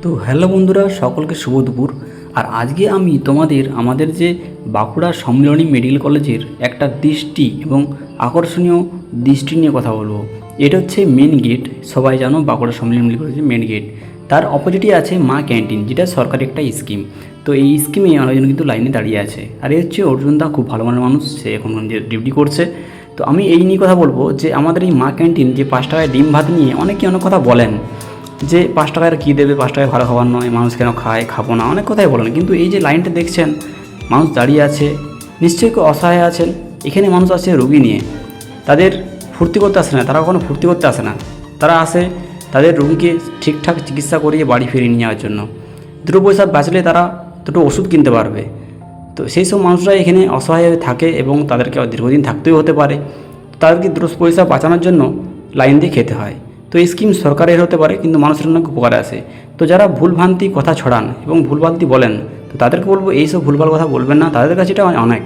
তো হ্যালো বন্ধুরা, সকলকে শুভ দুপুর। আর আজকে আমি তোমাদের আমাদের যে বাঁকুড়া সম্মিলনী মেডিকেল কলেজের একটা দৃষ্টি এবং আকর্ষণীয় দৃষ্টি নিয়ে কথা বলবো। এটা হচ্ছে মেন গেট। সবাই জানো বাঁকুড়া সম্মিলনী মেডিকেল কলেজের মেন গেট। তার অপোজিটে আছে মা ক্যান্টিন, যেটা সরকারি একটা স্কিম। তো এই স্কিমে অনেকজন কিন্তু লাইনে দাঁড়িয়ে আছে। আর এই হচ্ছে অর্জুন দা, খুব ভালো মানের মানুষ, সে এখন ডিউটি করছে। তো আমি এই নিয়ে কথা বলবো যে আমাদের এই মা ক্যান্টিন যে 5 টাকায় ডিম ভাত নিয়ে অনেকে অনেক কথা বলেন, যে 5 টাকার কী দেবে, 5 টাকায় ভালো খাবার নয়, মানুষ কেন খায়, খাবো না, অনেক কথাই বলেন। কিন্তু এই যে লাইনটা দেখছেন, মানুষ দাঁড়িয়ে আছে, নিশ্চয়ই কেউ অসহায় আছেন। এখানে মানুষ আসে রুগী নিয়ে, তাদের ফুর্তি করতে আসে না, তারা কখনো ফুর্তি করতে আসে না। তারা আসে তাদের রুগীকে ঠিকঠাক চিকিৎসা করিয়ে বাড়ি ফিরিয়ে নিয়ে যাওয়ার জন্য। দুটো পয়সা বাঁচলে তারা দুটো ওষুধ কিনতে পারবে। তো সেই সব মানুষরা এখানে অসহায় হয়ে থাকে এবং তাদেরকে দীর্ঘদিন থাকতেও হতে পারে। তাদেরকে দুটো পয়সা বাঁচানোর জন্য লাইন দিয়ে খেতে হয়। তো এই স্কিম সরকারের হতে পারে, কিন্তু মানুষের অনেক উপকারে আসে। তো যারা ভুলভ্রান্তি কথা ছড়ান এবং ভুলভ্রান্তি বলেন, তো তাদেরকে বলবো এইসব ভুলভাল কথা বলবেন না, তাদের কাছে এটা অনেক